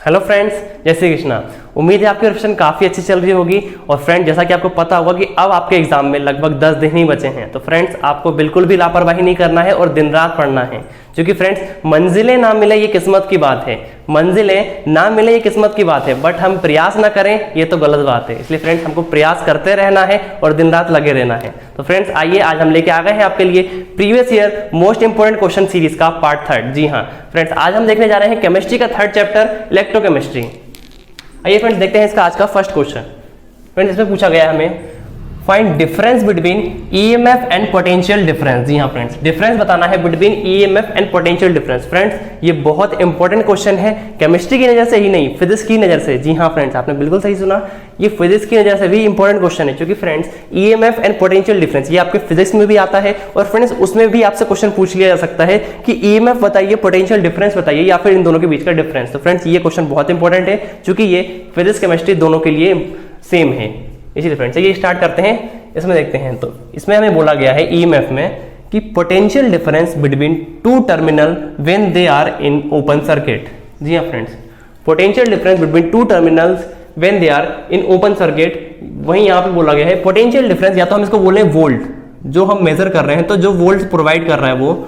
Hello friends, जय श्री कृष्णा। उम्मीद है आपकी प्रिपरेशन काफ़ी अच्छी चल रही होगी। और फ्रेंड, जैसा कि आपको पता होगा कि अब आपके एग्जाम में लगभग 10 दिन ही बचे हैं, तो फ्रेंड्स आपको बिल्कुल भी लापरवाही नहीं करना है और दिन रात पढ़ना है। क्योंकि फ्रेंड्स, मंजिलें ना मिले ये किस्मत की बात है, मंजिलें ना मिले ये किस्मत की बात है, बट हम प्रयास ना करें ये तो गलत बात है। इसलिए फ्रेंड्स, हमको प्रयास करते रहना है और दिन रात लगे रहना है। तो फ्रेंड्स, आइए आज हम लेके आ गए हैं आपके लिए previous year most important question series का पार्ट 3। जी हाँ फ्रेंड्स, आज हम देखने जा रहे हैं केमिस्ट्री का 3rd चैप्टर इलेक्ट्रोकेमिस्ट्री। आइए फ्रेंड्स, देखते हैं इसका आज का फर्स्ट क्वेश्चन। फ्रेंड्स, इसमें पूछा गया है हमें find difference between EMF and potential difference. जी हाँ फ्रेंड्स, डिफरेंस बताना है between EMF and potential difference. Friends, ये बहुत इंपॉर्टेंट क्वेश्चन है, केमिस्ट्री की नजर से ही नहीं, फिजिक्स की नजर से। जी हाँ फ्रेंड्स, आपने बिल्कुल सही सुना, ये फिजिक्स की नजर से भी इंपॉर्टेंट क्वेश्चन है। क्योंकि friends, EMF and potential difference ये आपके फिजिक्स में भी आता है और फ्रेंड्स उसमें भी आपसे क्वेश्चन पूछ लिया जा सकता है कि ईएमएफ बताइए, पोटेंशियल डिफरेंस बताइए, या फिर इन दोनों के बीच का डिफरेंस। तो फ्रेंड्स, ये क्वेश्चन बहुत इंपॉर्टेंट है क्योंकि ये फिजिक्स केमिस्ट्री दोनों के लिए सेम है। इसीलिए फ्रेंड्स, चलिए स्टार्ट करते हैं। इसमें देखते हैं, तो इसमें हमें बोला गया है ईएमएफ में कि potential difference between two terminal when they are in open circuit. जी हाँ friends, potential difference between two terminals when they are in open circuit, वहीं यहाँ पे बोला गया है पोटेंशियल डिफरेंस, या तो हम इसको बोले वोल्ट, जो हम मेजर कर रहे हैं, तो जो वोल्ट प्रोवाइड कर रहा है वो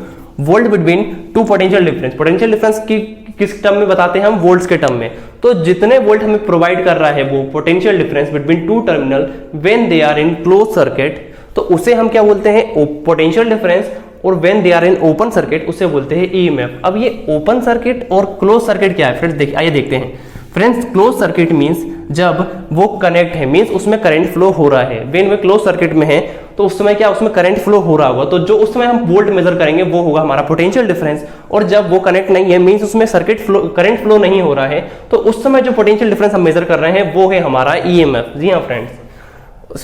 volt between two potential difference. Potential difference की किस टर्म में बताते हैं हम? वोल्ट्स के टर्म में। तो जितने वोल्ट हमें प्रोवाइड कर रहा है वो potential difference between two terminal when they are in close circuit, तो उसे हम क्या बोलते हैं? Potential difference. और when they are in open circuit उसे बोलते हैं ईएमएफ। अब ये ओपन सर्किट और क्लोज सर्किट क्या है फ्रेंड्स? आइए देखते हैं। फ्रेंड्स, क्लोज सर्किट मींस जब वो कनेक्ट है, मींस उसमें करंट फ्लो हो रहा है। व्हेन वे क्लोज सर्किट में है तो उस समय क्या, उसमें करंट फ्लो हो रहा होगा, तो जो उस समय हम वोल्ट मेजर करेंगे वो होगा हमारा पोटेंशियल डिफरेंस। और जब वो कनेक्ट नहीं है, मींस उसमें सर्किट फ्लो, करंट फ्लो नहीं हो रहा है, तो उस समय जो पोटेंशियल डिफरेंस हम मेजर कर रहे हैं वो है हमारा ईएमएफ। जी हाँ फ्रेंड्स,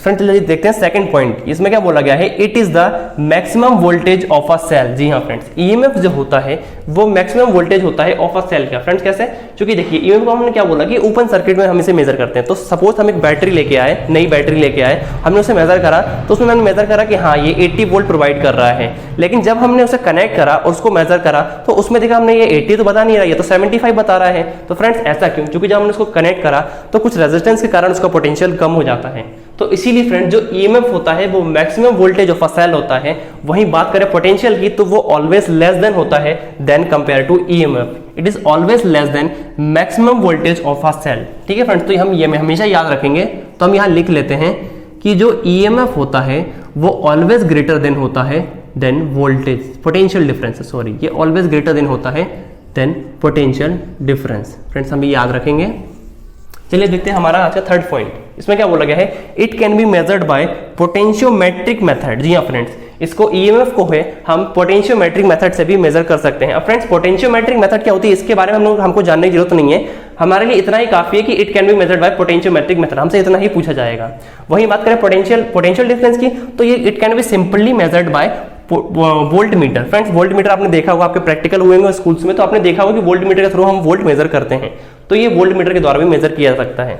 चलिए देखते हैं सेकंड पॉइंट। इसमें क्या बोला गया है? It is the maximum voltage of a cell. जी हाँ फ्रेंड्स, ईएमएफ जो होता है वो मैक्सिमम वोल्टेज होता है ऑफ अ सेल का। फ्रेंड्स कैसे? क्योंकि देखिए, ईएमएफ को हमने क्या बोला कि ओपन सर्किट में हम इसे मेजर करते हैं। तो सपोज हम एक बैटरी लेके आए, नई बैटरी लेके आए, हमने उसे मेजर करा, तो उसमें मैंने मेजर करा कि हाँ ये 80 वोल्ट प्रोवाइड कर रहा है। लेकिन जब हमने उसे कनेक्ट करा और उसको मेजर करा तो उसमें देखा हमने ये 80 तो बता नहीं रहा, ये तो 75 बता रहा है। तो फ्रेंड्स ऐसा क्यों? क्योंकि जब हमने उसको कनेक्ट करा तो कुछ रेजिस्टेंस के कारण उसका पोटेंशियल कम हो जाता है। तो इसीलिए फ्रेंड, जो ईएमएफ होता है वो maximum voltage of a cell होता है। वहीं बात करें पोटेंशियल की तो वो ऑलवेज लेस देन होता है than compare to EMF. It is always less than maximum voltage of a cell. ठीक है फ्रेंड्स, तो हम ये हमेशा याद रखेंगे। तो हम यहाँ लिख लेते हैं कि जो ईएमएफ होता है वो ऑलवेज ग्रेटर देन होता है than voltage, potential difference, sorry, ये ऑलवेज ग्रेटर देन होता है देन पोटेंशियल डिफरेंस। फ्रेंड्स, हम ये याद रखेंगे। चलिए देखते हैं हमारा आज का थर्ड पॉइंट। इसमें क्या बोला गया है? It can be measured by potentiometric method. जी हाँ फ्रेंड्स, इसको ईएमएफ को है हम पोटेंशियोमेट्रिक मेथड से भी मेजर कर सकते हैं। अब फ्रेंड्स, पोटेंशियोमेट्रिक मेथड क्या होती है इसके बारे में हमको जानने की जरूरत नहीं है। हमारे लिए इतना ही काफी है कि it can be measured by potentiometric method, हमसे इतना ही पूछा जाएगा। वहीं बात करें पोटेंशियल डिफरेंस की, तो ये it can be simply measured by volt meter. Friends, volt meter आपने देखा होगा, आपके प्रैक्टिकल हुए होंगे स्कूल्स में, तो आपने देखा होगा कि वोल्ट मीटर के थ्रू हम वोल्ट मेजर करते हैं। तो ये वोल्ट मीटर के द्वारा भी मेजर किया जा सकता है।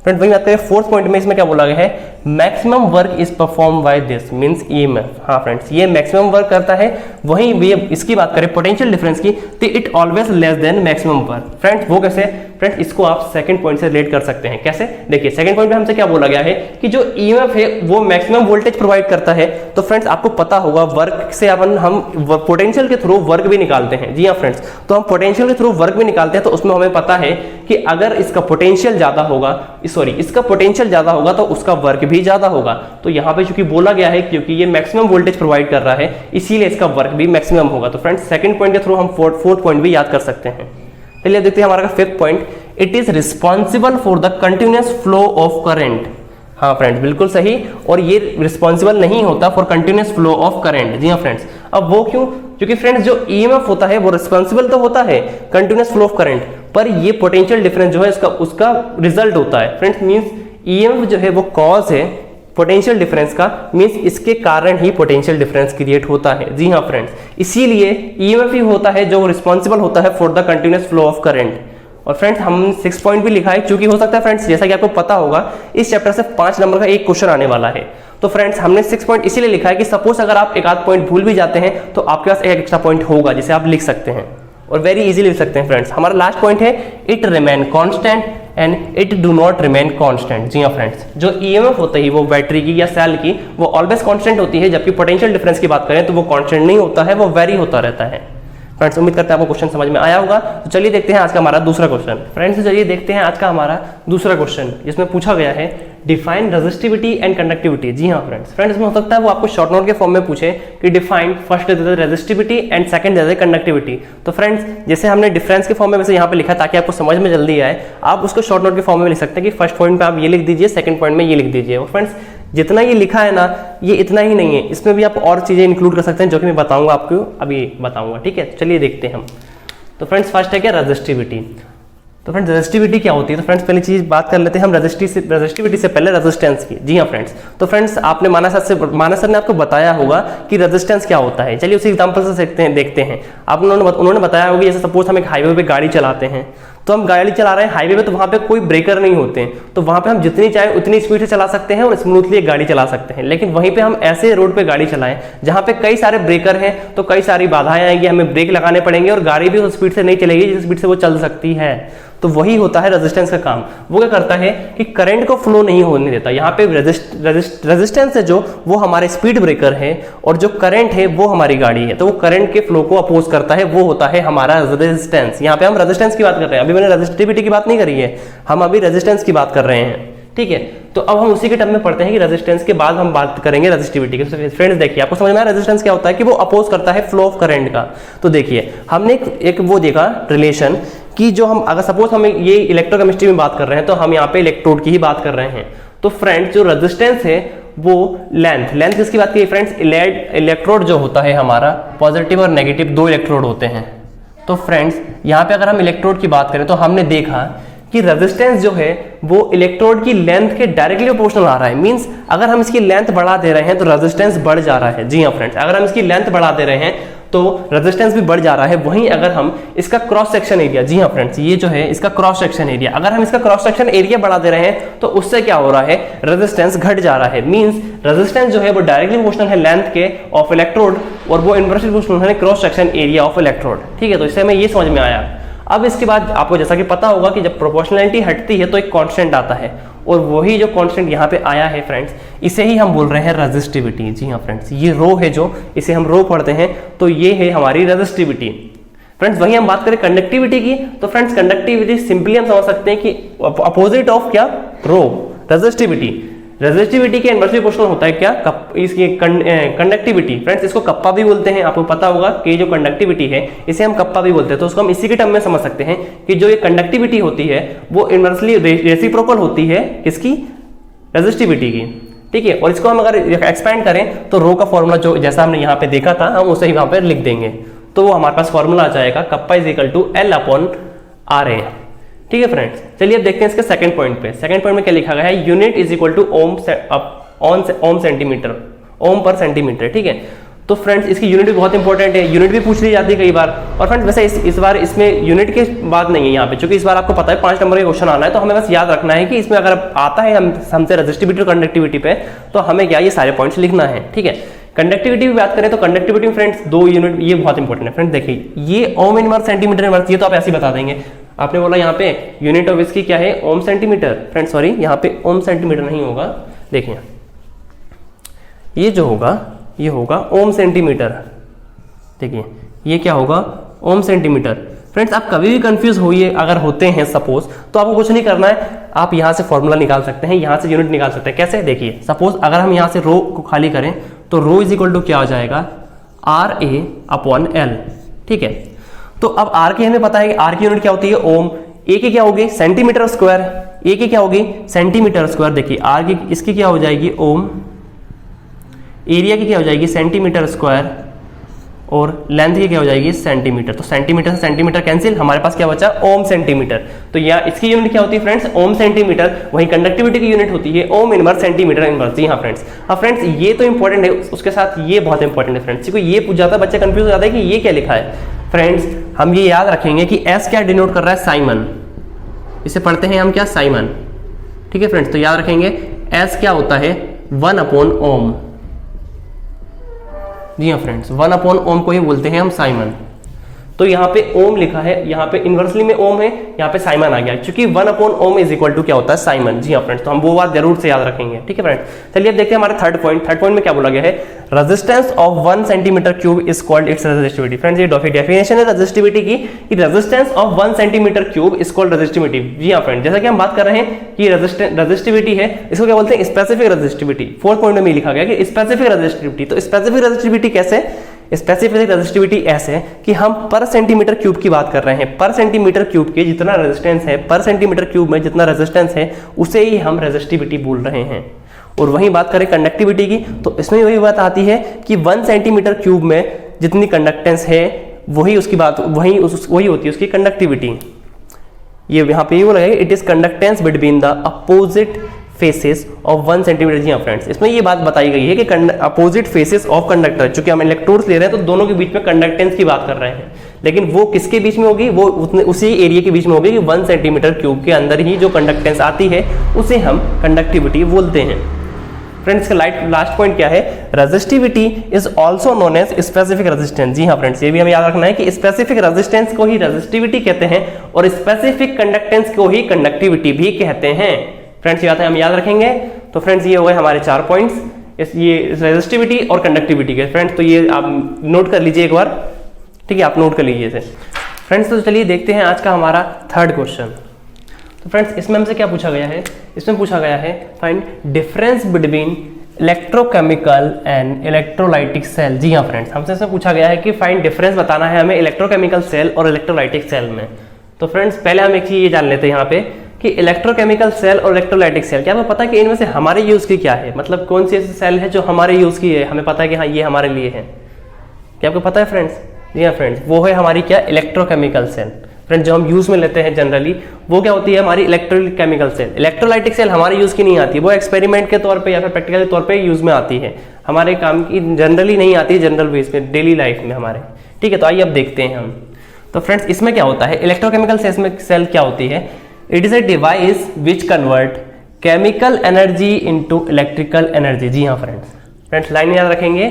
फ्रेंड्स, वही बात करें फोर्थ पॉइंट में, इसमें क्या बोला गया है? Maximum work is perform by this means EMF. हाँ फ्रेंड्स, ये मैक्सिमम वर्क करता है। वहीं इसकी बात करें पोटेंशियल डिफरेंस की, तो it always less than maximum work. Friends, वो कैसे? फ्रेंड्स, इसको आप सेकंड पॉइंट से रिलेट कर सकते हैं। कैसे? देखिए, सेकंड पॉइंट में हमसे क्या बोला गया है कि जो ईएमएफ है वो मैक्सिमम वोल्टेज प्रोवाइड करता है। तो फ्रेंड्स, आपको पता होगा वर्क से हम पोटेंशियल के थ्रू वर्क भी निकालते हैं। जी हाँ फ्रेंड्स, तो हम पोटेंशियल के थ्रू वर्क भी निकालते हैं। तो उसमें हमें पता है कि अगर इसका पोटेंशियल ज्यादा होगा, इसका पोटेंशियल ज्यादा होगा तो उसका वर्क भी ज्यादा होगा। तो यहाँ पे चूंकि बोला गया है क्योंकि ये मैक्सिमम वोल्टेज प्रोवाइड कर रहा है, इसीलिए इसका वर्क भी मैक्सिमम होगा। तो फ्रेंड्स, सेकंड पॉइंट के थ्रू हम फोर्थ पॉइंट भी याद कर सकते हैं। चलिए देखते हैं हमारा fifth point. It is responsible for the continuous flow of current. हाँ फ्रेंड्स, बिल्कुल सही। और ये रिस्पॉन्सिबल नहीं होता for continuous flow of current. जी हाँ फ्रेंड्स, अब वो क्यों? क्योंकि फ्रेंड्स, जो ईएमएफ होता है वो रिस्पॉन्सिबल तो होता है कंटिन्यूअस फ्लो ऑफ करंट, पर ये पोटेंशियल डिफरेंस जो है उसका रिजल्ट होता है। फ्रेंड्स, मींस ईएमएफ जो है वो कॉज है पोटेंशियल डिफरेंस का, मींस इसके कारण ही पोटेंशियल डिफरेंस क्रिएट होता है। जी हाँ फ्रेंड्स, इसीलिए ईएमएफ ही होता है जो रिस्पॉन्सिबल होता है for the continuous flow of current. और फ्रेंड्स, हम 6 पॉइंट भी लिखा है क्योंकि हो सकता है फ्रेंड्स, जैसा कि आपको पता होगा इस चैप्टर से 5 नंबर का एक क्वेश्चन आने वाला है। तो फ्रेंड्स, हमने 6 पॉइंट इसीलिए लिखा है कि सपोज अगर आप एक आध पॉइंट भूल भी जाते हैं तो आपके पास एक एक्स्ट्रा पॉइंट होगा जिसे आप लिख सकते हैं। और वेरी इजीली लिख सकते हैं फ्रेंड्स। हमारा लास्ट पॉइंट है it remain constant and it do not remain constant. जी हाँ फ्रेंड्स, जो ईएमएफ होती है वो बैटरी की या सेल की वो ऑलवेज कांस्टेंट होती है, जबकि पोटेंशियल डिफरेंस की बात करें तो वो कांस्टेंट नहीं होता है, वो वेरी होता रहता है। फ्रेंड्स उम्मीद करते हैं आपको क्वेश्चन समझ में आया होगा। तो चलिए देखते हैं आज का हमारा दूसरा क्वेश्चन। फ्रेंड्स चलिए देखते हैं आज का हमारा दूसरा क्वेश्चन, जिसमें पूछा गया है डिफाइन रेजिस्टिविटी एंड कंडक्टिविटी। जी हाँ फ्रेंड्स इसमें हो सकता है वो आपको शॉर्ट नोट के फॉर्म में पूछे कि define first they they resistivity and second they they conductivity. तो फ्रेंड्स जैसे हमने डिफरेंस के फॉर्म में वैसे यहाँ पे लिखा ताकि आपको समझ में जल्दी आए, आप उसको शॉर्ट नोट के फॉर्म में लिख सकते हैं कि फर्स्ट पॉइंट पे आप ये लिख दीजिए, सेकंड पॉइंट में ये लिख दीजिए। और फ्रेंड्स जितना ये लिखा है ना ये इतना ही नहीं है, इसमें भी आप और चीजें इंक्लूड कर सकते हैं जो कि मैं बताऊंगा आपको, अभी बताऊंगा। ठीक है, चलिए देखते हैं हम। तो फ्रेंड्स फर्स्ट है क्या रेजिस्टिविटी। तो फ्रेंड्स रेजिस्टिविटी क्या होती है? तो फ्रेंड्स पहली चीज बात कर लेते हैं हम रेजिस्टिविटी से पहले रेजिस्टेंस की। जी हाँ फ्रेंड्स, तो फ्रेंड्स आपने मानस सर ने आपको बताया होगा कि रेजिस्टेंस क्या होता है। चलिए उसी एग्जांपल से देखते हैं। उन्होंने बताया होगा जैसे सपोज हम एक हाईवे पे गाड़ी चलाते हैं, तो हम गाड़ी चला रहे हैं हाईवे पे, तो वहां पे कोई ब्रेकर नहीं होते हैं, तो वहां पे हम जितनी चाहे उतनी स्पीड से चला सकते हैं और स्मूथली एक गाड़ी चला सकते हैं। लेकिन वहीं पे हम ऐसे रोड पे गाड़ी चलाएं जहां पे कई सारे ब्रेकर हैं, तो कई सारी बाधाएं आएंगी, हमें ब्रेक लगाने पड़ेंगे और गाड़ी भी उस स्पीड से नहीं चलेगी जिस स्पीड से वो चल सकती है। तो वही होता है रेजिस्टेंस का काम। वो क्या करता है कि करंट को फ्लो नहीं होने देता। यहाँ पे रेजिस्टेंस है जो वो हमारे स्पीड ब्रेकर है, और जो करंट है वो हमारी गाड़ी है, तो वो करंट के फ्लो को अपोज करता है, वो होता है हमारा रेजिस्टेंस। यहाँ पे हम रेजिस्टेंस की बात कर रहे हैं, अभी मैंने रेजिस्टिविटी की बात नहीं करी है, हम अभी रेजिस्टेंस की बात कर रहे हैं। ठीक है, तो अब हम उसी के टर्म में पढ़ते हैं कि रेजिस्टेंस के बाद हम बात करेंगे रेजिस्टिविटी की। तो फ्रेंड्स देखिए आपको समझ में आया रेजिस्टेंस क्या होता है कि वो अपोज करता है फ्लो ऑफ करंट का। तो देखिए हमने एक वो देखा रिलेशन कि जो हम अगर सपोज हम ये इलेक्ट्रोकेमिस्ट्री में बात कर रहे हैं तो हम यहाँ पे इलेक्ट्रोड की ही बात कर रहे हैं। तो फ्रेंड्स जो रेजिस्टेंस है वो लेंथ किसकी बात की फ्रेंड्स? इलेक्ट्रोड जो होता है हमारा पॉजिटिव और नेगेटिव दो इलेक्ट्रोड होते हैं। तो फ्रेंड्स यहाँ पे अगर हम इलेक्ट्रोड की बात करें तो हमने देखा कि रेजिस्टेंस जो है वो इलेक्ट्रोड की लेंथ के डायरेक्टली प्रोपोर्शनल आ रहा है। मींस अगर हम इसकी लेंथ बढ़ा दे रहे हैं तो रेजिस्टेंस बढ़ जा रहा है। जी हाँ फ्रेंड्स, अगर हम इसकी लेंथ बढ़ा दे रहे हैं तो रेजिस्टेंस भी बढ़ जा रहा है। वहीं अगर हम इसका क्रॉस सेक्शन एरिया, जी हाँ फ्रेंड्स ये जो है इसका क्रॉस सेक्शन एरिया, अगर हम इसका क्रॉस सेक्शन एरिया बढ़ा दे रहे हैं तो उससे क्या हो रहा है? रेजिस्टेंस घट जा रहा है। मींस रेजिस्टेंस जो है वो डायरेक्टली प्रोपोर्शनल है लेंथ के ऑफ इलेक्ट्रोड, और वो इनवर्सली प्रोपोर्शनल है cross section area of electrode. ठीक है, तो इससे हमें ये समझ में आया। अब इसके बाद आपको जैसा कि पता होगा कि जब प्रोपोर्शनलिटी हटती है तो एक कांस्टेंट आता है, और वही जो कांस्टेंट यहाँ पे आया है फ्रेंड्स इसे ही हम बोल रहे हैं रेजिस्टिविटी। जी हाँ फ्रेंड्स, ये रो है जो इसे हम रो पढ़ते हैं, तो ये है हमारी रेजिस्टिविटी। फ्रेंड्स वही हम बात करें कंडक्टिविटी की, तो फ्रेंड्स कंडक्टिविटी सिंपली हम समझ सकते हैं कि अपोजिट ऑफ क्या? रो। रेजिस्टिविटी के इनवर्सली प्रोपोर्शनल होता है क्या? इसकी कंडक्टिविटी। फ्रेंड्स इसको कप्पा भी बोलते हैं, आपको पता होगा कि जो कंडक्टिविटी है इसे हम कप्पा भी बोलते हैं। तो उसको हम इसी के टर्म में समझ सकते हैं कि जो ये कंडक्टिविटी होती है वो इनवर्सली रेसिप्रोकल होती है किसकी? रेजिस्टिविटी की। ठीक है, और इसको हम अगर एक्सपेंड करें तो रो का फॉर्मूला जो जैसा हमने यहाँ पे देखा था हम उसे ही वहां पर लिख देंगे, तो वो हमारे पास फॉर्मूला आ जाएगा kappa is equal to L upon R A. ठीक है फ्रेंड्स, चलिए अब देखते हैं इसके सेकंड पॉइंट पे। सेकंड पॉइंट में क्या लिखा गया है? Unit is equal to ohm centimetre, ohm per centimetre. ठीक है, तो फ्रेंड्स इसकी यूनिट भी बहुत इंपॉर्टेंट है, यूनिट भी पूछ ली जाती है कई बार। और फ्रेंड्स वैसे इस बार इसमें यूनिट की बात नहीं है यहाँ पे, क्योंकि इस बार आपको पता है 5 नंबर का क्वेश्चन आना है, तो हमें बस याद रखना है कि इसमें अगर आता है हमसे रेजिस्टिविटी और कंडक्टिविटी पे, तो हमें क्या ये सारे पॉइंट्स लिखना है। ठीक है, कंडक्टिविटी की बात करें तो कंडक्टिविटी में फ्रेंड्स 2 यूनिट, ये बहुत इंपॉर्टेंट है। फ्रेंड्स देखिए ये ओम इनवर्स सेंटीमीटर इनवर्स, ये तो आप ऐसे ही बता देंगे। आपने बोला यहाँ पे यूनिट ऑफ इसकी क्या है? ओम सेंटीमीटर। फ्रेंड्स सॉरी, यहाँ पे ओम सेंटीमीटर नहीं होगा, देखिए ये जो होगा ये होगा ओम सेंटीमीटर। देखिए ये क्या होगा? ओम सेंटीमीटर। फ्रेंड्स आप कभी भी कंफ्यूज होइए अगर होते हैं सपोज, तो आपको कुछ नहीं करना है, आप यहाँ से फॉर्मूला निकाल सकते हैं, यहाँ से यूनिट निकाल सकते हैं। कैसे? देखिए सपोज अगर हम यहाँ से रो को खाली करें तो रो इज इक्वल टू क्या हो जाएगा? R A upon L. ठीक है, तो अब आर की हमें पता है कि आर की यूनिट क्या होती है? ओम। ए की क्या होगी? Centimetre square. ए की क्या होगी? Centimetre square. देखिए आर की इसकी क्या हो जाएगी? ओम। एरिया की क्या हो जाएगी? Centimetre square. और लेंथ की क्या हो जाएगी? सेंटीमीटर। तो सेंटीमीटर से सेंटीमीटर कैंसिल, हमारे पास क्या बचा? ओम सेंटीमीटर। तो यहाँ इसकी यूनिट क्या होती है फ्रेंड्स? ओम सेंटीमीटर। वहीं कंडक्टिविटी की यूनिट होती है ओम इनवर्स सेंटीमीटर इनवर्स। जी हाँ फ्रेंड्स। अब फ्रेंड्स ये तो इंपॉर्टेंट है, उसके साथ ये बहुत इंपॉर्टेंट है फ्रेंड्स, क्योंकि ये पूछ जाता है, बच्चे कंफ्यूज हो जाता है कि ये क्या लिखा है। फ्रेंड्स हम ये याद रखेंगे कि एस क्या डिनोट कर रहा है? साइमन। इसे पढ़ते हैं हम क्या? साइमन। ठीक है फ्रेंड्स, तो याद रखेंगे एस क्या होता है? 1 अपॉन ओम। जी हाँ फ्रेंड्स, 1 अपॉन ओम को ही बोलते हैं हम साइमन। तो यहाँ पे ओम लिखा है, यहाँ पे इनवर्सली में ओम है, यहाँ पे साइमन आ गया, क्योंकि 1/ओम इज इक्वल टू क्या होता है, साइमन। जी हाँ फ्रेंड्स, तो हम वो बात जरूर से याद रखेंगे। ठीक है फ्रेंड्स, चलिए अब देखते हैं हमारे थर्ड पॉइंट में क्या बोला गया है, resistance of 1 centimetre cube is called its resistivity. Friends ये डेफिनेशन है रेजिस्टिविटी की, कि resistance of 1 centimetre cube is called resistivity. जी हाँ फ्रेंड्स, जैसा कि हम बात कर रहे हैं कि रेजिस्टिविटी है, इसको क्या बोलते हैं, स्पेसिफिक रेजिस्टिविटी। फोर्थ पॉइंट में लिखा गया कि स्पेसिफिक रेजिस्टिविटी। तो स्पेसिफिक रेजिस्टिविटी कैसे, स्पेसिफिक रेजिस्टिविटी ऐसे कि हम पर सेंटीमीटर क्यूब की बात कर रहे हैं, पर सेंटीमीटर क्यूब के जितना रेजिस्टेंस है, पर सेंटीमीटर क्यूब में जितना रेजिस्टेंस है उसे ही हम रेजिस्टिविटी बोल रहे हैं। और वहीं बात करें कंडक्टिविटी की, तो इसमें वही बात आती है कि 1 सेंटीमीटर क्यूब में जितनी कंडक्टेंस है वही उसकी बात वही होती है उसकी कंडक्टिविटी। ये यहाँ पे ये बोला है, it is conductance between the opposite faces of 1 centimetre. जी हाँ फ्रेंड्स, इसमें ये बात बताई गई है कि अपोजिट फेसेस ऑफ कंडक्टर, चूंकि हम इलेक्ट्रोड्स ले रहे हैं तो दोनों के बीच में कंडक्टेंस की बात कर रहे हैं, लेकिन वो किसके बीच में होगी, वो उसी एरिया के बीच में होगी कि 1 सेंटीमीटर क्यूब के अंदर ही जो कंडक्टेंस आती है उसे हम कंडक्टिविटी बोलते हैं। फ्रेंड्स का लास्ट पॉइंट क्या है, resistivity is also known as specific resistance. जी हाँ फ्रेंड्स, ये भी हमें याद रखना है कि स्पेसिफिक रेजिस्टेंस को ही रेजिस्टिविटी कहते हैं और स्पेसिफिक कंडक्टेंस को ही कंडक्टिविटी भी कहते हैं। फ्रेंड्स ये बातें हम याद रखेंगे। तो फ्रेंड्स ये हो गए हमारे 4 पॉइंट्स, ये रेजिस्टिविटी और कंडक्टिविटी के। फ्रेंड्स तो ये आप नोट कर लीजिए एक बार, ठीक है, आप नोट कर लीजिए इसे। फ्रेंड्स तो चलिए देखते हैं आज का हमारा थर्ड क्वेश्चन। तो फ्रेंड्स इसमें हमसे क्या पूछा गया है, इसमें पूछा गया है find difference between electrochemical and electrolytic cell. जी हाँ फ्रेंड्स, हमसे इसमें पूछा गया है कि फाइंड डिफरेंस बताना है हमें इलेक्ट्रोकेमिकल सेल और इलेक्ट्रोलाइटिक सेल में। तो फ्रेंड्स पहले हम एक चीज ये जान लेते हैं यहाँ पे कि इलेक्ट्रोकेमिकल सेल और इलेक्ट्रोलाइटिक सेल, क्या आपको पता है कि इनमें से हमारे यूज की क्या है, मतलब कौन सी ऐसी सेल है जो हमारे यूज की है, हमें पता है कि हाँ ये हमारे लिए है। क्या आपको पता है फ्रेंड्स? जी हाँ फ्रेंड्स, वो है हमारी क्या, इलेक्ट्रोकेमिकल सेल। फ्रेंड्स जो हम यूज में लेते हैं जनरली वो क्या होती है, हमारी इलेक्ट्रोकेमिकल सेल। इलेक्ट्रोलाइटिक सेल हमारे यूज की नहीं आती, वो एक्सपेरिमेंट के तौर पे या फिर प्रैक्टिकल तौर पे यूज में आती है, हमारे काम की जनरली नहीं आती है, जनरल बेस में डेली लाइफ में हमारे। ठीक है, तो आइए अब देखते हैं हम। तो फ्रेंड्स इसमें क्या होता है, इलेक्ट्रोकेमिकल सेल क्या होती है, it is a device which convert chemical energy into electrical energy. जी हाँ फ्रेंड्स लाइन याद रखेंगे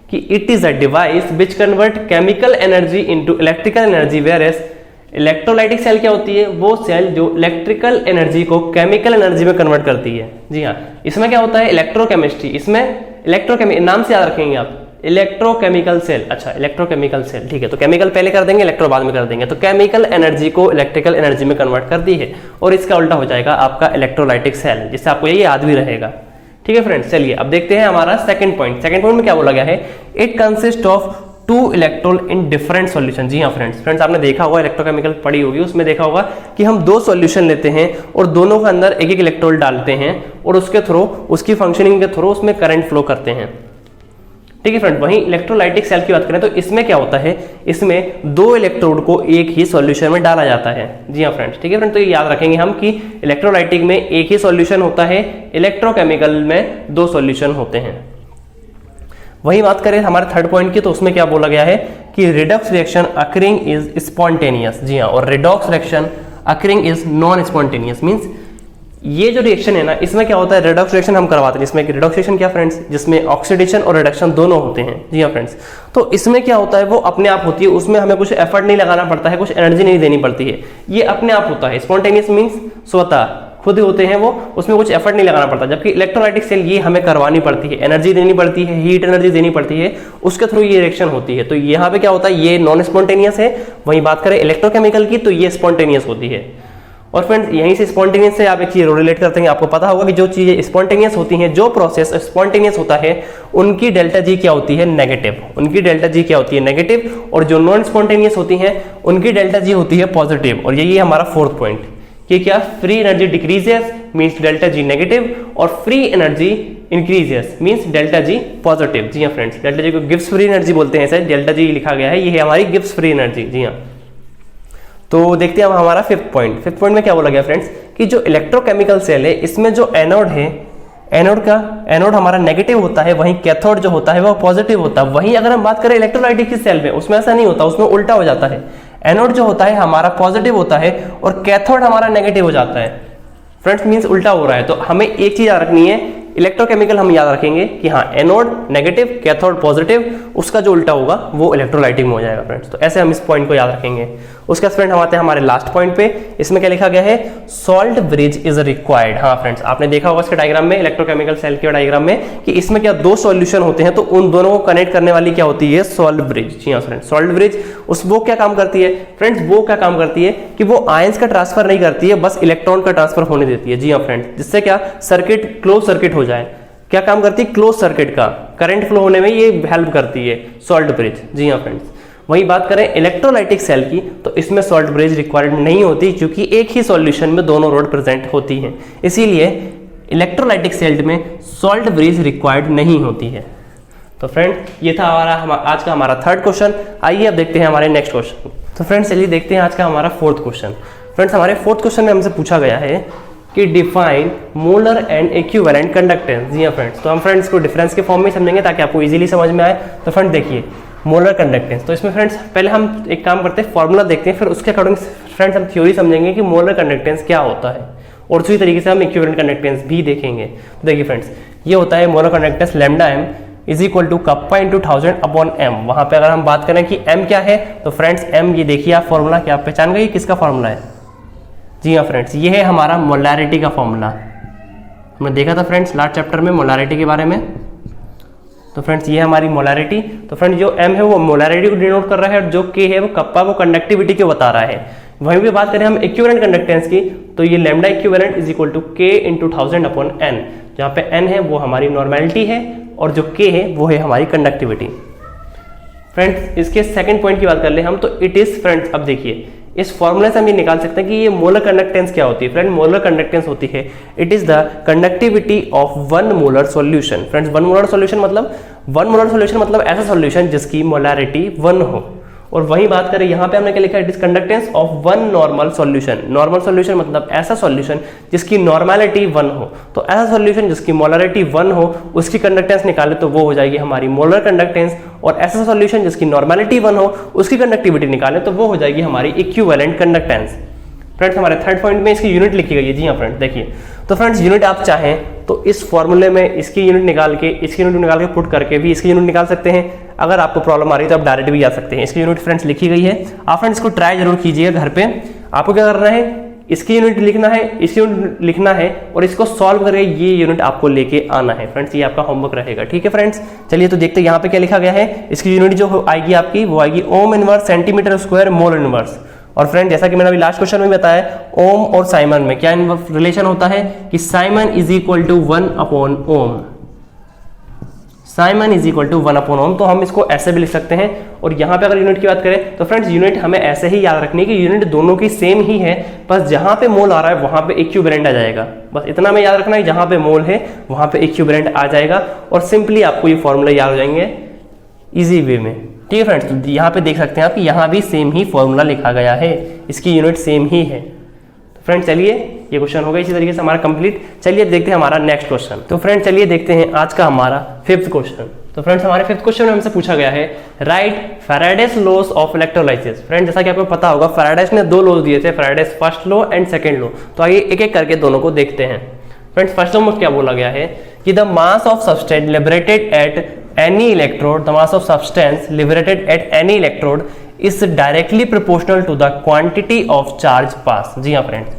कि it is a device which convert chemical energy into electrical energy, whereas electrolytic cell क्या होती है, वो सेल जो इलेक्ट्रिकल एनर्जी को केमिकल एनर्जी में कन्वर्ट करती है। जी हाँ, इसमें क्या होता है, इलेक्ट्रोकेमिस्ट्री, इसमें नाम से याद रखेंगे आप, इलेक्ट्रोकेमिकल सेल। अच्छा, इलेक्ट्रोकेमिकल सेल, ठीक है, तो केमिकल पहले कर देंगे, इलेक्ट्रो बाद में कर देंगे। तो केमिकल एनर्जी को इलेक्ट्रिकल एनर्जी में कन्वर्ट करती है और इसका उल्टा हो जाएगा आपका इलेक्ट्रोलाइटिक सेल, जिससे आपको ये याद भी रहेगा। ठीक है फ्रेंड्स, चलिए अब देखते हैं हमारा सेकंड पॉइंट। सेकंड पॉइंट में क्या बोला गया है, it consist of 2 electrode in different solution. जी हाँ फ्रेंड्स आपने देखा होगा, इलेक्ट्रोकेमिकल पढ़ी होगी, उसमें देखा होगा कि हम 2 सॉल्यूशन लेते हैं और दोनों के अंदर एक एक इलेक्ट्रोल डालते हैं और उसके थ्रू, उसकी फंक्शनिंग के थ्रू उसमें करंट फ्लो करते हैं। ठीक है फ्रेंड, वहीं इलेक्ट्रोलाइटिक सेल की बात करें तो इसमें क्या होता है, इसमें 2 इलेक्ट्रोड को एक ही सॉल्यूशन में डाला जाता है। जी हाँ फ्रेंड्स, ठीक है फ्रेंड, तो ये याद रखेंगे हम कि इलेक्ट्रोलाइटिक में एक ही सॉल्यूशन होता है, इलेक्ट्रोकेमिकल में 2 सॉल्यूशन होते हैं। वही बात करें हमारे थर्ड पॉइंट की, तो उसमें क्या बोला गया है कि redox reaction occurring is spontaneous. जी हाँ, और redox reaction occurring is non spontaneous, means ये जो रिएक्शन है ना, इसमें क्या होता है, रिडॉक्स रिएक्शन हम करवाते हैं, जिसमें कि रिडॉक्स रिएक्शन क्या फ्रेंड्स, जिसमें ऑक्सीडेशन और रिडक्शन दोनों होते हैं। जी हाँ फ्रेंड्स, तो इसमें क्या होता है, वो अपने आप होती है, उसमें हमें कुछ एफर्ट नहीं लगाना पड़ता है, कुछ एनर्जी नहीं देनी पड़ती है, ये अपने आप होता है। स्पॉन्टेनियस मींस स्वतः खुद होते हैं वो, उसमें कुछ एफर्ट नहीं लगाना पड़ता। जबकि इलेक्ट्रोलाइटिक सेल ये हमें करवानी पड़ती है, एनर्जी देनी पड़ती है, हीट एनर्जी देनी पड़ती है, उसके थ्रू ये रिएक्शन होती है। तो यहाँ पे क्या होता है, ये नॉन स्पॉन्टेनियस है। वहीं बात करें इलेक्ट्रोकेमिकल की, तो ये स्पॉन्टेनियस होती है। और फ्रेंड्स यहीं से स्पॉन्टेनियस से आप एक चीज रिलेट करते हैं, आपको पता होगा कि जो चीजें स्पॉन्टेनियस होती हैं, जो प्रोसेस स्पॉन्टेनियस होता है, उनकी डेल्टा जी क्या होती है, नेगेटिव। उनकी डेल्टा जी क्या होती है, नेगेटिव। और जो नॉन स्पॉन्टेनियस होती हैं, उनकी डेल्टा जी होती है पॉजिटिव। और यही है हमारा फोर्थ पॉइंट कि क्या, free energy decreases means delta G negative, और free energy increases means delta G positive. जी हाँ फ्रेंड्स, डेल्टा जी को गिब्स फ्री एनर्जी बोलते हैं, ऐसे डेल्टा जी लिखा गया है, ये है हमारी गिब्स फ्री एनर्जी। जी हाँ, तो देखते हैं अब हमारा फिफ्थ पॉइंट में क्या बोला गया फ्रेंड्स कि जो इलेक्ट्रोकेमिकल सेल है, इसमें जो एनोड है, एनोड हमारा नेगेटिव होता है, वहीं कैथोड जो होता है वो पॉजिटिव होता है। वहीं अगर हम बात करें इलेक्ट्रोलाइटिक की सेल में, उसमें ऐसा नहीं होता, उसमें उल्टा हो जाता है। एनोड जो होता है हमारा पॉजिटिव होता है और कैथोड हमारा नेगेटिव हो जाता है। फ्रेंड्स मींस उल्टा हो रहा है। तो हमें एक चीज याद रखनी है, इलेक्ट्रोकेमिकल हम याद रखेंगे कि हाँ, एनोड नेगेटिव, कैथोड पॉजिटिव, उसका जो उल्टा होगा वो इलेक्ट्रोलाइटिक में हो जाएगा फ्रेंड्स। तो ऐसे हम इस पॉइंट को याद रखेंगे। उसके बाद फ्रेंड हम आते हैं हमारे लास्ट पॉइंट पे। इसमें क्या लिखा गया है, सॉल्ट ब्रिज इज रिक्वायर्ड। हाँ फ्रेंड्स, आपने देखा होगा इसके डायग्राम में, इलेक्ट्रोकेमिकल सेल के डायग्राम में, कि इसमें क्या दो सॉल्यूशन होते हैं, तो उन दोनों को कनेक्ट करने वाली क्या होती है, सॉल्ट ब्रिज। जी हाँ फ्रेंड्स, सॉल्ट ब्रिज वो क्या काम करती है फ्रेंड्स, वो क्या काम करती है कि वो आयंस का ट्रांसफर नहीं करती है, बस इलेक्ट्रॉन का ट्रांसफर होने देती है। जी हाँ फ्रेंड्स, जिससे क्या सर्किट क्लोज सर्किट हो जाए। क्या काम करती है, क्लोज सर्किट का करंट फ्लो होने में ये हेल्प करती है सॉल्ट ब्रिज। जी हाँ फ्रेंड्स, वही बात करें इलेक्ट्रोलाइटिक सेल की, तो इसमें सॉल्ट ब्रिज रिक्वायरमेंट नहीं होती, क्योंकि एक ही सॉल्यूशन में दोनों रोड प्रेजेंट होती हैं, इसीलिए इलेक्ट्रोलाइटिक सेल में सॉल्ट ब्रिज रिक्वायर्ड नहीं होती है। तो फ्रेंड ये था आज का हमारा थर्ड क्वेश्चन। आइए अब देखते हैं हमारे नेक्स्ट क्वेश्चन। तो फ्रेंड्स चलिए देखते हैं आज का हमारा फोर्थ क्वेश्चन। फ्रेंड्स हमारे फोर्थ क्वेश्चन में हमसे पूछा गया है कि define molar and equivalent conductance. जी हाँ फ्रेंड्स, तो हम फ्रेंड्स को डिफरेंस के फॉर्म में समझेंगे ताकि आपको इजीली समझ में आए। तो फ्रेंड्स देखिए मोलर कंडक्टेंस, तो इसमें फ्रेंड्स पहले हम एक काम करते हैं, फॉर्मूला देखते हैं, फिर उसके अकॉर्डिंग फ्रेंड्स हम थ्योरी समझेंगे कि मोलर कंडक्टेंस क्या होता है, और उसी तरीके से हम इक्विवेलेंट कंडक्टेंस भी देखेंगे। तो देखिए फ्रेंड्स, ये होता है molar conductance lambda M is equal to kappa into 1000 upon M. वहां पे अगर हम बात करें कि एम क्या है, तो फ्रेंड्स एम ये देखिए आप फॉर्मूला, क्या आप पहचान गए किसका फॉर्मूला है? जी हाँ फ्रेंड्स, ये है हमारा मोलैरिटी का फॉर्मूला। हमने देखा था फ्रेंड्स लास्ट चैप्टर में मोलैरिटी के बारे में। तो फ्रेंड्स ये है हमारी मोलैरिटी। तो फ्रेंड्स जो एम है वो मोलैरिटी को डिनोट कर रहा है, और जो के है वो कप्पा को कंडक्टिविटी को बता रहा है। वहीं पे बात करें हम इक्विवेलेंट कंडक्टेंस की, तो ये lambda equivalent is equal to K into 1000 upon N, जहाँ पे एन है वो हमारी नॉर्मेलिटी है, और जो के है वो है हमारी कंडक्टिविटी। फ्रेंड्स इसके सेकंड पॉइंट की बात कर ले हम, तो इट इज फ्रेंड्स, अब देखिए इस फॉर्मूले से हम ये निकाल सकते हैं कि ये मोलर कंडक्टेंस क्या होती है। फ्रेंड मोलर कंडक्टेंस होती है, it is the conductivity of one molar solution. Friends one molar solution मतलब ऐसा सॉल्यूशन जिसकी मोलैरिटी 1 हो। और वही बात करें यहाँ पे हमने क्या लिखा है, it is conductance of one normal solution. Normal solution मतलब ऐसा सॉल्यूशन जिसकी नॉर्मेलिटी 1 हो। तो ऐसा सॉल्यूशन जिसकी मोलैरिटी 1 हो, उसकी कंडक्टेंस निकाले तो वो हो जाएगी हमारी मोलर कंडक्टेंस, और ऐसा सॉल्यूशन जिसकी नॉर्मेलिटी 1 हो, उसकी कंडक्टिविटी निकाले तो वो हो जाएगी हमारी इक्विवेलेंट कंडक्टेंस। फ्रेंड्स हमारे थर्ड पॉइंट में इसकी यूनिट लिखी गई है। जी हाँ फ्रेंड्स देखिए, तो फ्रेंड्स यूनिट आप चाहें तो इस फॉर्मूले में इसकी यूनिट निकाल के, इसकी यूनिट निकाल के पुट करके भी इसकी यूनिट निकाल सकते हैं। अगर आपको प्रॉब्लम आ रही है तो आप डायरेक्ट भी आ सकते हैं। इसकी यूनिट फ्रेंड्स लिखी गई है, आप फ्रेंड्स इसको ट्राई जरूर कीजिएगा घर पे। आपको क्या करना है, इसकी यूनिट लिखना है, इसकी यूनिट लिखना है, और इसको सॉल्व करके ये यूनिट आपको लेके आना है। फ्रेंड्स ये आपका होमवर्क रहेगा, ठीक है फ्रेंड्स। चलिए तो देखते हैं यहाँ पे क्या लिखा गया है। इसकी यूनिट जो आएगी आपकी वो आएगी ohm inverse centimetre square mole inverse. और फ्रेंड जैसा कि मैंने अभी लास्ट क्वेश्चन में बताया, ओम और साइमन में क्या रिलेशन होता है कि siemens is equal to 1 upon ohm. Siemens is equal to 1 upon ohm, तो हम इसको ऐसे भी लिख सकते हैं। और यहाँ पे अगर यूनिट की बात करें तो फ्रेंड्स यूनिट हमें ऐसे ही याद रखनी है कि यूनिट दोनों की सेम ही है, बस जहां पे मोल आ रहा है वहां पे इक्विवेलेंट आ जाएगा। बस इतना हमें याद रखना है, जहां पे मोल है वहां पे इक्विवेलेंट आ जाएगा, और सिंपली आपको ये फॉर्मूला याद हो जाएंगे इजी वे में, ठीक है फ्रेंड्स। तो यहाँ पे देख सकते हैं आप कि यहाँ भी सेम ही फॉर्मूला लिखा गया है, इसकी यूनिट सेम ही है। तो फ्रेंड्स चलिए ये क्वेश्चन हो गया इसी तरीके से हमारा कंप्लीट। चलिए देखते हैं हमारा नेक्स्ट क्वेश्चन। तो फ्रेंड्स चलिए देखते हैं आज का हमारा फिफ्थ क्वेश्चन। तो फ्रेंड्स हमारे फिफ्थ क्वेश्चन में हमसे पूछा गया है, right Faraday's loss of electrolysis. Friends जैसा कि आपको पता होगा फैराडेस ने 2 लॉज दिए थे, Faraday's first law and second law. तो आइए एक एक करके दोनों को देखते हैं। फ्रेंड्स फर्स्ट लॉ में क्या बोला गया है कि the mass of substance liberated at any electrode, the mass of substance liberated at any electrode is directly proportional to the quantity of charge pass। जी हाँ फ्रेंड्स,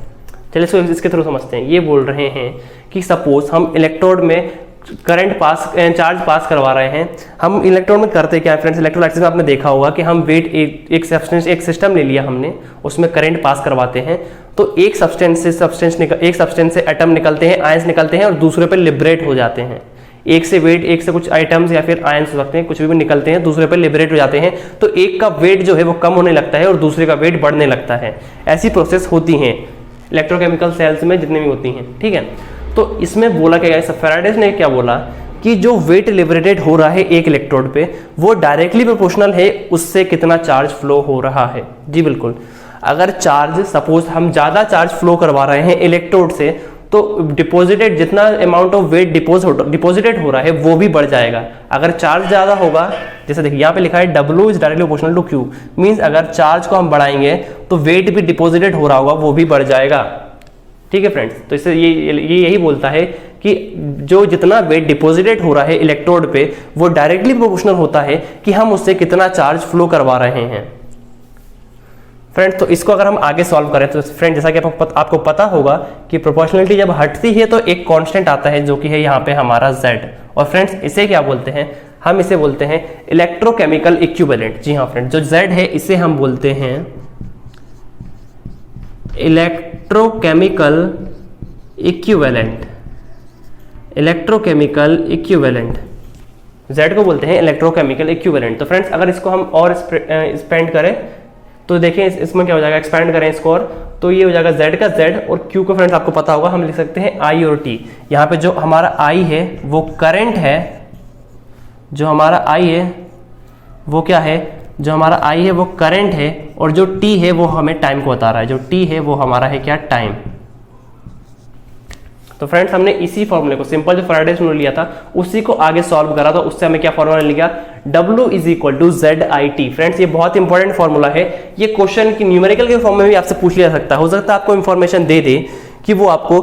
चलिए इसके थ्रू समझते हैं। ये बोल रहे हैं कि सपोज हम इलेक्ट्रोड में करंट पास, चार्ज पास करवा रहे हैं। हम इलेक्ट्रोड में करते क्या है फ्रेंड्स, इलेक्ट्रोलाइसिस में आपने देखा होगा कि हम वेट एक सब्सटेंस, एक सिस्टम ले लिया हमने, उसमें करंट पास करवाते हैं, तो एक सब्सटेंस से एटम निकलते हैं, आयंस निकलते हैं, और दूसरे पे लिबरेट हो जाते हैं। एक से वेट, एक से कुछ आइटम्स या फिर आयंस हो सकते हैं, कुछ भी निकलते हैं, दूसरे पे लिबरेट हो जाते हैं, तो एक का वेट जो है वो कम होने लगता है और दूसरे का वेट बढ़ने लगता है। ऐसी प्रोसेस होती हैं इलेक्ट्रोकेमिकल सेल्स में जितने भी होती हैं, ठीक है। तो इसमें बोला क्या गया, फैराडेस ने क्या बोला कि जो वेट लिबरेटेड हो रहा है एक इलेक्ट्रोड पे वो डायरेक्टली प्रोपोर्शनल है उससे कितना चार्ज फ्लो हो रहा है। जी बिल्कुल, अगर चार्ज सपोज हम ज्यादा चार्ज फ्लो करवा रहे हैं इलेक्ट्रोड से, तो डिपॉजिटेड जितना अमाउंट ऑफ वेट डिपॉजिटेड हो रहा है वो भी बढ़ जाएगा। अगर चार्ज ज्यादा होगा, जैसे देखिए यहाँ पे लिखा है W is directly proportional to Q, means अगर चार्ज को हम बढ़ाएंगे तो वेट भी डिपॉजिटेड हो रहा होगा वो भी बढ़ जाएगा, ठीक है फ्रेंड्स। तो इससे ये यही बोलता है कि जो जितना वेट डिपॉजिटेड हो रहा है इलेक्ट्रोड पे वो डायरेक्टली प्रोपोर्शनल होता है कि हम उससे कितना चार्ज फ्लो करवा रहे हैं। फ्रेंड्स, तो इसको अगर हम आगे सॉल्व करें तो फ्रेंड जैसा कि आपको पता होगा कि प्रोपोर्शनलिटी जब हटती है तो एक कांस्टेंट आता है जो कि है यहाँ पे हमारा Z। और फ्रेंड्स इसे क्या बोलते हैं, हम इसे बोलते हैं इलेक्ट्रोकेमिकल इक्विवेलेंट। जी हाँ फ्रेंड्स, जो Z है इसे हम बोलते हैं electrochemical equivalent. Electrochemical equivalent Z को बोलते हैं इलेक्ट्रोकेमिकल इक्विवेलेंट। तो फ्रेंड्स अगर इसको हम और एक्सपेंड करें तो देखिए इसमें क्या हो जाएगा, एक्सपैंड करें इसको और तो ये हो जाएगा Z का Z और Q को फ्रेंड्स आपको पता होगा हम लिख सकते हैं I और T। यहाँ पे जो हमारा I है वो करंट है, जो हमारा I है वो क्या है, जो हमारा I है वो करंट है और जो T है वो हमें टाइम को बता रहा है। जो T है वो हमारा है क्या, टाइम। तो फ्रेंड्स हमने इसी फॉर्मूले को सिंपल जो फैराडेज ने लिया था उसी को आगे सॉल्व करा था, उससे हमें क्या फॉर्मूला लिखा, W = ZIT। फ्रेंड्स ये बहुत इंपॉर्टेंट फॉर्मूला है, ये क्वेश्चन की न्यूमेरिकल के फॉर्म में भी आपसे पूछ लिया जा सकता है। हो सकता है आपको इंफॉर्मेशन दे दे कि वो आपको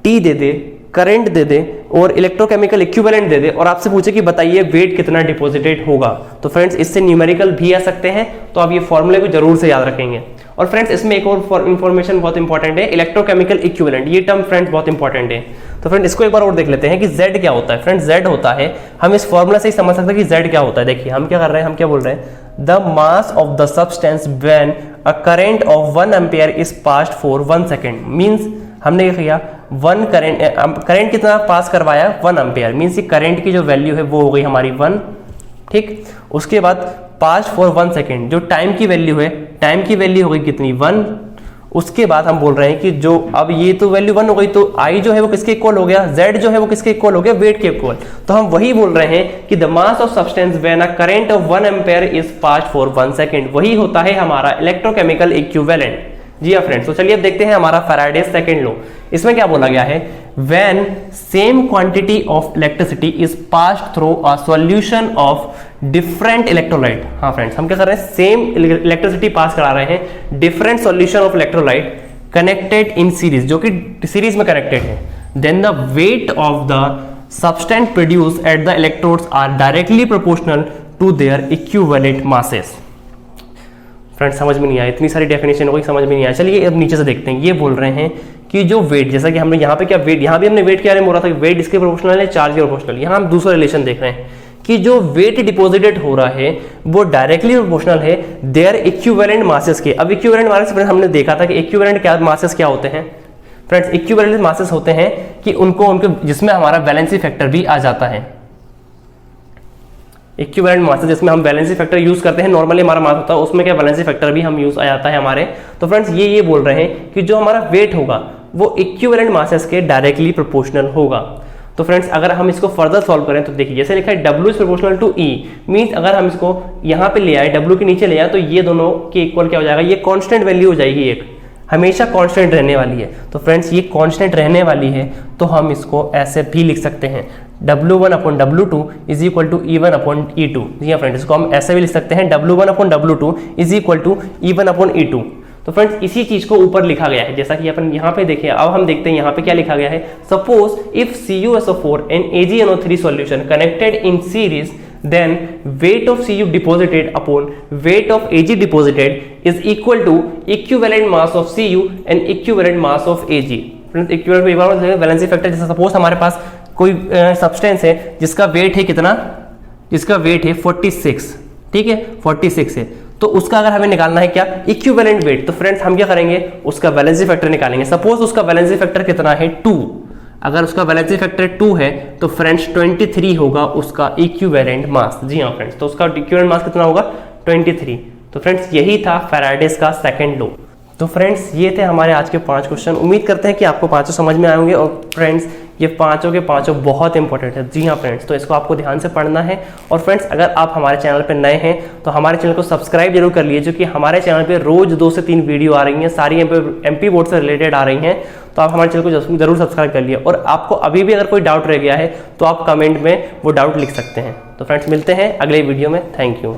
T दे दे, करंट दे दे और इलेक्ट्रोकेमिकल इक्विवेलेंट दे दे और आपसे पूछे कि बताइए वेट कितना डिपॉजिटेड होगा। तो फ्रेंड्स इससे न्यूमेरिकल भी आ सकते हैं, तो आप ये फॉर्मूले को जरूर से याद रखेंगे। और फ्रेंड्स इसमें एक और इंफॉर्मेशन बहुत इंपॉर्टेंट है, इलेक्ट्रोकेमिकल इक्विवेलेंट। ये टर्म फ्रेंड्स बहुत इंपॉर्टेंट है। तो फ्रेंड्स इसको एक बार और देख लेते हैं कि Z क्या होता है। फ्रेंड्स Z होता है, हम इस फॉर्मूला से ही समझ सकते हैं कि Z क्या होता है। देखिए हम क्या कर रहे हैं, हम क्या बोल रहे हैं, the mass of the substance when a current of 1 ampere is passed for 1 second. Means हमने क्या किया, करंट कितना पास करवाया, 1 एम्पियर। मीन्स करंट की जो वैल्यू है वो हो गई हमारी 1, ठीक। उसके बाद पास फॉर 1 सेकेंड, जो टाइम की वैल्यू है, टाइम की वैल्यू हो गई कितनी, 1। उसके बाद हम बोल रहे हैं कि जो अब ये तो वैल्यू 1 हो गई तो I जो है वो किसके इक्वल हो गया, Z जो है वो किसके इक्वल हो गया, वेट के इक्वल। तो हम वही बोल रहे हैं कि the mass of substance when a current of 1 ampere is passed for 1 second, वही होता है हमारा इलेक्ट्रोकेमिकल इक्विवेलेंट। जी हाँ फ्रेंड्स, तो चलिए अब देखते हैं हमारा फैराडेज सेकंड लॉ। इसमें क्या बोला गया है, when same quantity of electricity is passed through a solution of different electrolyte. हाँ फ्रेंड्स, हम क्या कर रहे हैं, सेम इलेक्ट्रिसिटी पास करा रहे हैं different solution of electrolyte connected in series, जो कि सीरीज में कनेक्टेड है। Then the weight of the substance produce at the electrodes are directly proportional to their equivalent masses. Friends समझ में नहीं आया, इतनी सारी डेफिनेशन हो गई, समझ में नहीं आया। चलिए अब नीचे से देखते हैं। ये बोल रहे हैं कि जो वेट, जैसा कि हमने यहाँ पे क्या वेट, यहाँ भी हमने वेट के बारे में बोला था कि वेट इसके प्रोपोर्शनल है चार्ज के प्रोपोर्शनल। यहाँ हम दूसरा रिलेशन देख रहे हैं कि जो वेट डिपॉजिटेड हो रहा है वो डायरेक्टली प्रोपोर्शनल है देयर इक्विवेलेंट मासेस के। अब इक्विवेलेंट मासेस हमने देखा था कि इक्विवेलेंट क्या मासेस क्या होते हैं। फ्रेंड्स इक्विवेलेंट मासेस होते हैं कि उनके जिसमें हमारा वैलेंसी फैक्टर भी आ जाता है। इक्विवेलेंट मासेस जिसमें हम वैलेंसी फैक्टर यूज करते हैं, नॉर्मली हमारा मास होता है उसमें क्या वैलेंसी फैक्टर भी हम यूज आ जाता है हमारे। तो फ्रेंड्स ये बोल रहे हैं कि जो हमारा वेट होगा वो इक्विवेलेंट मासेस के डायरेक्टली प्रोपोर्शनल होगा। तो फ्रेंड्स अगर हम इसको फर्दर सॉल्व करें तो देखिए जैसे लिखा है W is proportional to E, means अगर हम इसको यहाँ पे ले आए, W के नीचे ले आए, तो ये दोनों के इक्वल क्या हो जाएगा, ये कांस्टेंट वैल्यू हो जाएगी, एक हमेशा कांस्टेंट रहने वाली है। तो फ्रेंड्स ये कांस्टेंट रहने वाली है तो हम इसको ऐसे भी लिख सकते हैं, W1/W2 is equal to E1/E2। जी हाँ फ्रेंड्स, इसको हम ऐसे भी लिख सकते हैं, W1/W2 is equal to E1/E2। तो फ्रेंड्स इसी चीज को ऊपर लिखा गया है, जैसा कि अपन यहाँ पे देखें। अब हम देखते हैं यहाँ पे क्या लिखा गया है। Suppose if CuSO4 and AgNO3 solution connected in series, then weight of Cu deposited upon weight of Ag deposited is equal to equivalent mass of Cu and equivalent mass of Ag। Friends equivalent valency factor, जैसे suppose हमारे पास कोई substance है जिसका wait है कितना, जिसका wait है 46, ठीक है 46 है, तो उसका अगर हमें निकालना है क्या, इक्विवेलेंट वेट, तो फ्रेंड्स हम क्या करेंगे, उसका वैलेंसी फैक्टर निकालेंगे। सपोज उसका वैलेंसी फैक्टर कितना है 2, अगर उसका वैलेंसी फैक्टर 2 है तो फ्रेंड्स 23 होगा उसका इक्विवेलेंट मास। जी हाँ फ्रेंड्स, तो उसका इक्विवेलेंट मास कितना होगा 23। तो फ्रेंड्स यही था फैराडेज का सेकंड लॉ। तो फ्रेंड्स ये थे हमारे आज के 5 क्वेश्चन। उम्मीद करते हैं कि आपको पांचों समझ में आए होंगे। और फ्रेंड्स ये पांचों के पांचों बहुत इंपॉर्टेंट है। जी हाँ फ्रेंड्स, तो इसको आपको ध्यान से पढ़ना है। और फ्रेंड्स अगर आप हमारे चैनल पर नए हैं तो हमारे चैनल को सब्सक्राइब जरूर कर लीजिए, क्योंकि हमारे चैनल पे रोज 2 से 3 वीडियो आ रही हैं, सारी MP बोर्ड से रिलेटेड आ रही हैं। तो आप हमारे चैनल को जरूर सब्सक्राइब कर लिए। और आपको अभी भी अगर कोई डाउट रह गया है तो आप कमेंट में वो डाउट लिख सकते हैं। तो फ्रेंड्स मिलते हैं अगले वीडियो में। Thank you.